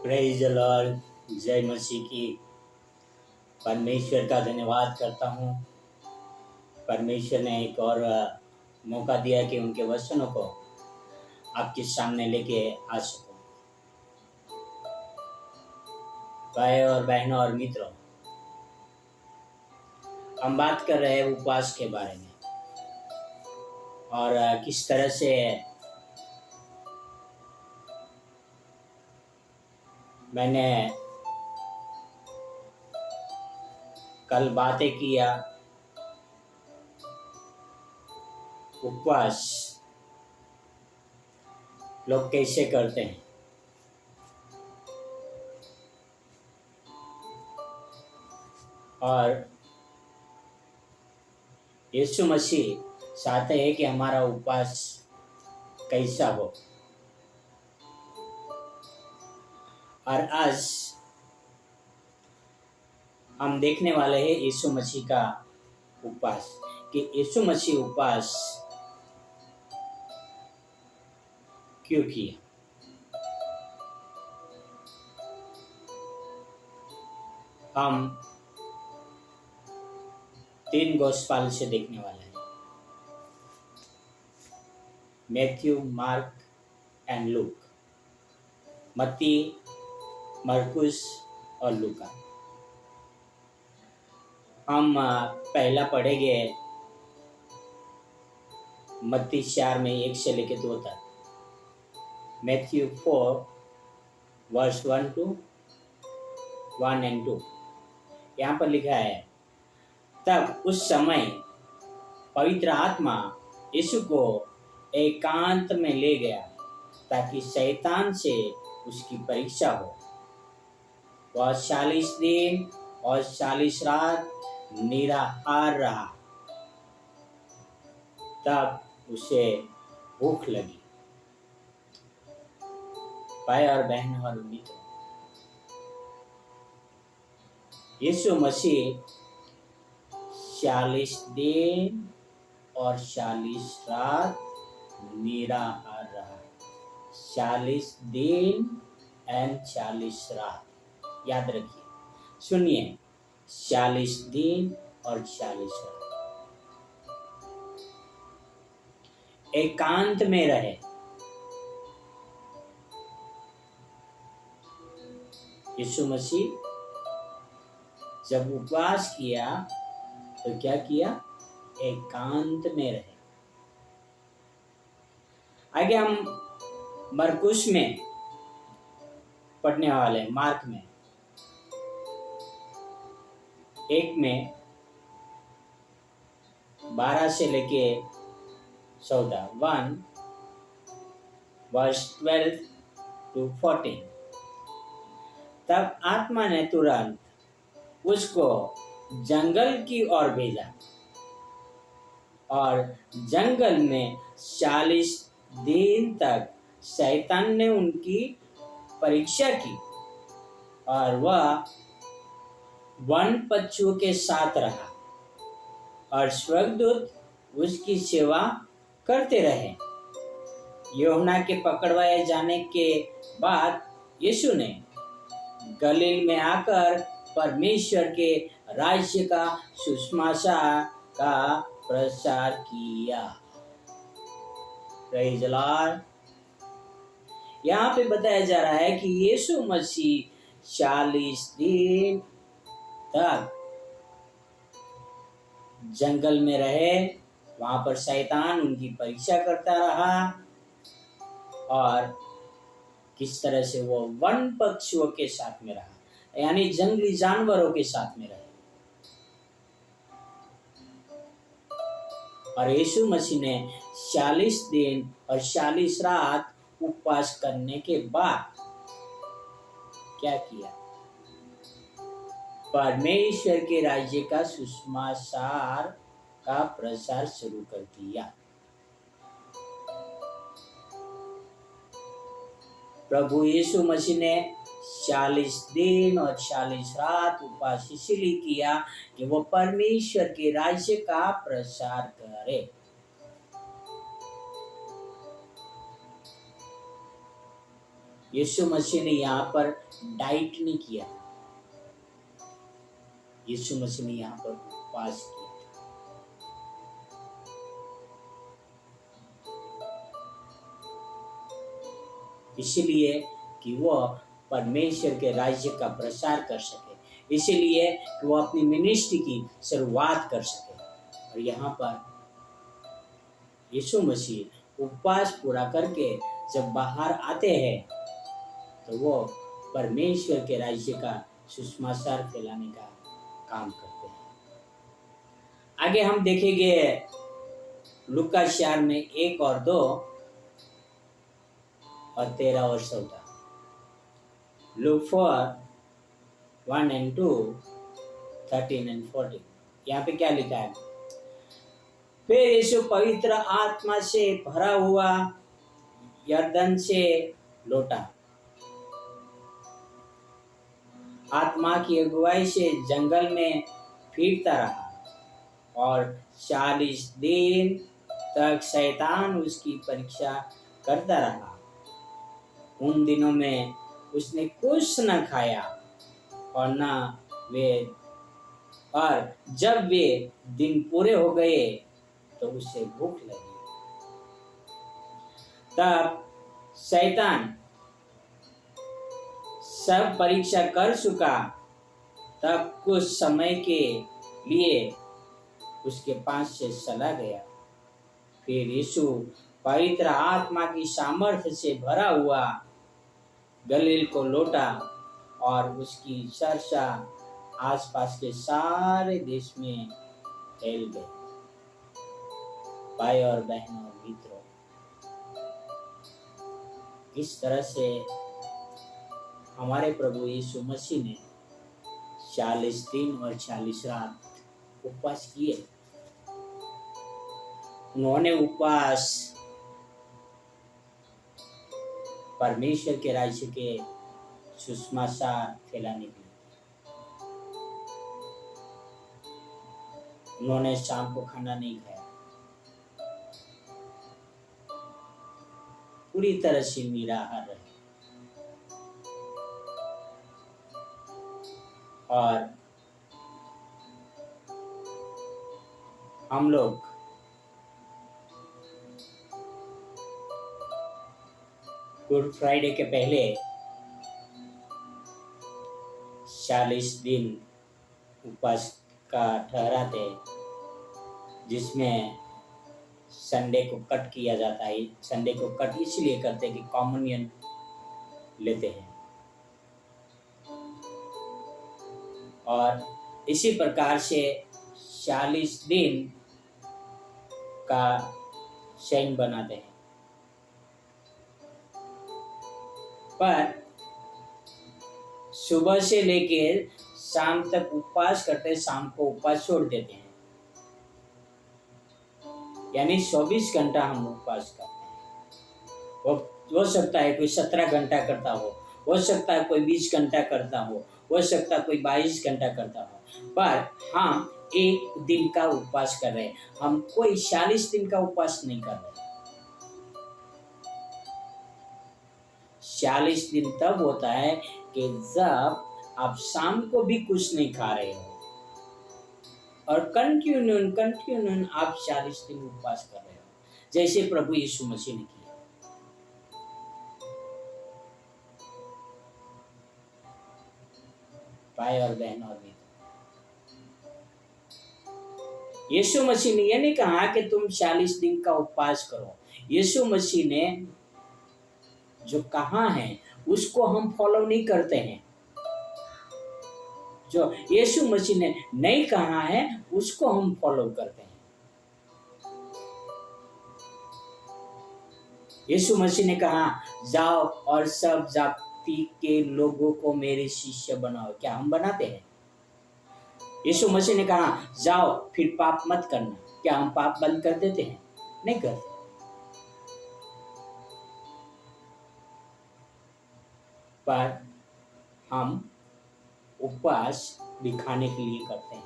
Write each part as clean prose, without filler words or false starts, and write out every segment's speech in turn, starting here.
Praise the Lord. जय मसीह की। परमेश्वर का धन्यवाद करता हूँ। परमेश्वर ने एक और मौका दिया कि उनके वचनों को आपके सामने लेके आ सकूं। भाई और बहनों और मित्रों, हम बात कर रहे हैं उपवास के बारे में और किस तरह से मैंने कल बातें किया। उपवास लोग कैसे करते हैं और यीशु मसीह चाहते हैं कि हमारा उपवास कैसा हो। और आज हम देखने वाले हैं यीशु मसीह का उपवास, कि यीशु मसीह उपवास क्यों किया। हम 3 गोस्पेल से देखने वाले हैं, मैथ्यू, मार्क एंड लूक। मत्ती, मरकुस और लूका। हम पहला पढ़ेंगे मत्ती 4 में 1 से लेकर 2 तक। Matthew 4 verse 1 and 2। यहाँ पर लिखा है, तब उस समय पवित्र आत्मा यीशु को एकांत में ले गया ताकि शैतान से उसकी परीक्षा हो। वह 40 दिन और 40 रात निराहार रहा। तब उसे भूख लगी। भाई और बहन और मित्रों, यीशु मसीह 40 दिन और 40 रात निराहार रहा। 40 दिन एंड 40 रात। याद रखिए, सुनिए, 40 दिन और 40 रात एकांत में रहे। यीशु मसीह जब उपवास किया तो क्या किया? एकांत में रहे। आगे हम मरकुस में पढ़ने वाले हैं, मार्क में 1 में 12 से लेके 14, 1 वर्स 12 to 14। तब आत्मा ने तुरंत उसको जंगल की ओर भेजा और जंगल में 40 दिन तक शैतान ने उनकी परीक्षा की और वह वन पशुओं के साथ रहा और स्वर्गदूत उसकी सेवा करते रहे। यूहन्ना के पकड़वाए जाने के बाद यीशु ने गलील में आकर परमेश्वर के राज्य का सुसमाचार का प्रचार किया। Praise the Lord. यहाँ पे बताया जा रहा है कि यीशु मसीह 40 दिन तक जंगल में रहे। वहां पर शैतान उनकी परीक्षा करता रहा और किस तरह से वो वन पक्षियों के साथ में रहा, यानी जंगली जानवरों के साथ में रहे। और यीशु मसीह ने 40 दिन और 40 रात उपवास करने के बाद क्या किया? परमेश्वर के राज्य का सुसमाचार का प्रचार शुरू कर दिया। प्रभु यीशु मसीह ने 40 दिन और 40 रात उपवास इसलिए किया कि वो परमेश्वर के राज्य का प्रचार करे। यीशु मसीह ने यहाँ पर डाइट नहीं किया, यीशु मसीह ने यहाँ पर उपवास किया। इसलिए कि वो परमेश्वर के राज्य का प्रसार कर सके, इसलिए कि वो अपनी मिनिस्ट्री की शुरुआत कर सके। और यहाँ पर यीशु मसीह उपवास पूरा करके जब बाहर आते हैं तो वो परमेश्वर के राज्य का सुसमाचार फैलाने का काम करते हैं। आगे हम देखेंगे लूका 4 में 1 और 2 और 13 और 14। Luke 4 1 and 2 13 and 14। यहाँ पे क्या लिखा है? फिर यीशु पवित्र आत्मा से भरा हुआ यरदन से लौटा, आत्मा की अगुवाई से जंगल में फिरता रहा और 40 दिन तक शैतान उसकी परीक्षा करता रहा। उन दिनों में उसने कुछ न खाया और जब वे दिन पूरे हो गए तो उसे भूख लगी। तब शैतान सब परीक्षा कर चुका, तब कुछ समय के लिए उसके पास से चला गया। फिर यीशु पवित्र आत्मा की सामर्थ्य से भरा हुआ गलील को लौटा और उसकी चर्चा आसपास के सारे देश में फैल गई। भाई और बहनों और मित्रों, इस तरह से हमारे प्रभु यीशु मसीह ने 40 दिन और 40 रात उपवास किए। उन्होंने उपवास परमेश्वर के राज्य के सुसमाचार फैलाने के लिए। उन्होंने शाम को खाना नहीं खाया, पूरी तरह से निराहार रहे। और हम लोग गुड फ्राइडे के पहले 40 दिन उपवास का ठहराते, जिसमें संडे को कट किया जाता है। संडे को कट इसलिए करते हैं कि कॉम्युनियन लेते हैं। और इसी प्रकार से 40 दिन का चैन बनाते हैं। पर सुबह से लेकर शाम तक उपवास करते हैं, शाम को उपवास छोड़ देते हैं। यानी 24 घंटा हम उपवास करते हैं। हो सकता है कोई 17 घंटा करता हो सकता है कोई 20 घंटा करता हो सकता है कोई 22 घंटा करता हो, पर हम एक दिन का उपवास कर रहे हैं। हम कोई 40 दिन का उपवास नहीं कर रहे। 40 दिन तब होता है कि जब आप शाम को भी कुछ नहीं खा रहे हो और कंटिन्यू आप 40 दिन उपवास कर रहे हो, जैसे प्रभु यीशु मसीह ने किया। भाई और बहनों और मित्रों, यीशु मसीह ने यह नहीं कहा कि तुम 40 दिन का उपवास करो। यीशु मसीह ने जो कहा है उसको हम फॉलो नहीं करते हैं। जो यीशु मसीह ने नहीं कहा है उसको हम फॉलो करते हैं। यीशु मसीह ने कहा जाओ और सब जाति के लोगों को मेरे शिष्य बनाओ। क्या हम बनाते हैं? यीशु मसीह ने कहा जाओ फिर पाप मत करना। क्या हम पाप बंद कर देते हैं? नहीं करते। पर हम उपवास दिखाने के लिए करते हैं।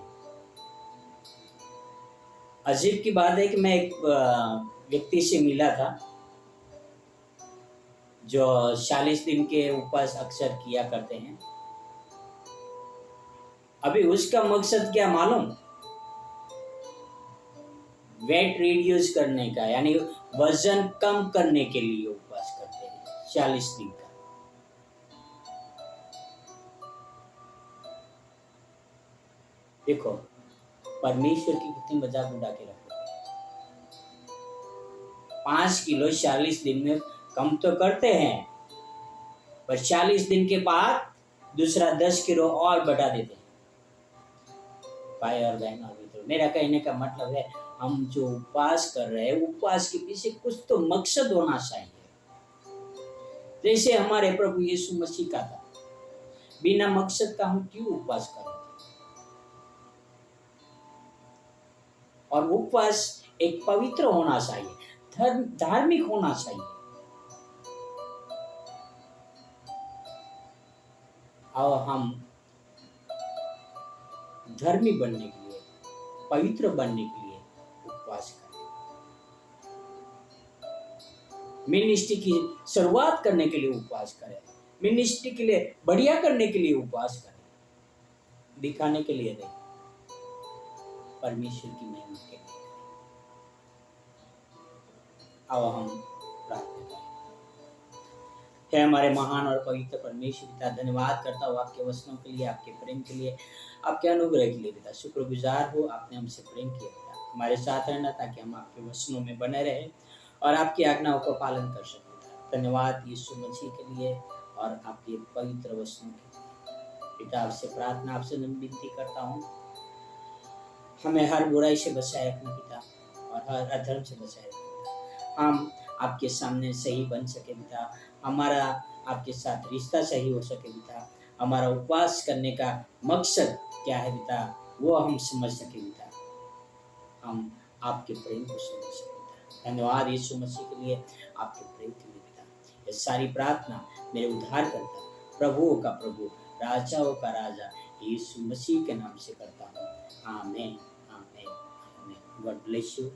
अजीब की बात है कि मैं एक व्यक्ति से मिला था जो 40 दिन के उपवास अक्सर किया करते हैं, अभी उसका मकसद क्या मालूम? वेट रिड्यूस करने का, यानी वजन कम करने के लिए उपवास करते हैं 40 दिन का। देखो परमेश्वर की कितनी मजाक उड़ा के रखो। 5 किलो 40 दिन में कम तो करते हैं, पर 40 दिन के बाद दूसरा 10 किलो और बढ़ा देते हैं। भाई और बहन और मित्रों, मेरा कहने का मतलब है, हम जो उपवास कर रहे हैं, उपवास के पीछे कुछ तो मकसद होना चाहिए। जैसे हमारे प्रभु यीशु मसीह का था, बिना मकसद का हम क्यों उपवास कर रहे थे? और उपवास एक पवित्र होना चाहिए, धार्मिक होना चाहिए। और हम धर्मी बनने के लिए, पवित्र बनने के लिए उपवास करें। मिनिस्ट्री की शुरुआत करने के लिए उपवास करें, मिनिस्ट्री के लिए बढ़िया करने के लिए उपवास करें, दिखाने के लिए नहीं, परमेश्वर की महिमा के लिए। अब हम प्रार्थना करें। हे हमारे महान और पवित्र परमेश्वर पिता, धन्यवाद करता हूँ आपके वचनों के लिए, आपके प्रेम के लिए, आपके अनुग्रह के लिए पिता। शुक्रगुजार हो, आपने हमसे प्रेम किया पिता, हमारे साथ रहना ताकि हम आपके वचनों में बने रहे और आपकी आज्ञाओं का पालन कर सकें। धन्यवाद यीशु मसीह के लिए और आपके पवित्र वचनों के लिए पिता। आपसे प्रार्थना, आपसे विनती करता हूँ, हमें हर बुराई से बचाए रखना पिता, और हर अधर्म से बचाए रखना। हम आपके सामने सही बन सके पिता, हमारा आपके साथ रिश्ता सही हो सके पिता, हमारा उपवास करने का मकसद क्या है पिता, वो हम समझ सके पिता, हम आपके प्रेम को समझ सके पिता। धन्यवाद यीशु मसीह के लिए, आपके प्रेम के लिए पिता। ये सारी प्रार्थना मेरे उद्धार करता, प्रभुओं का प्रभु, राजाओं का राजा यीशु मसीह के नाम से करता हूँ। आमीन, आमीन, आमीन। God bless you.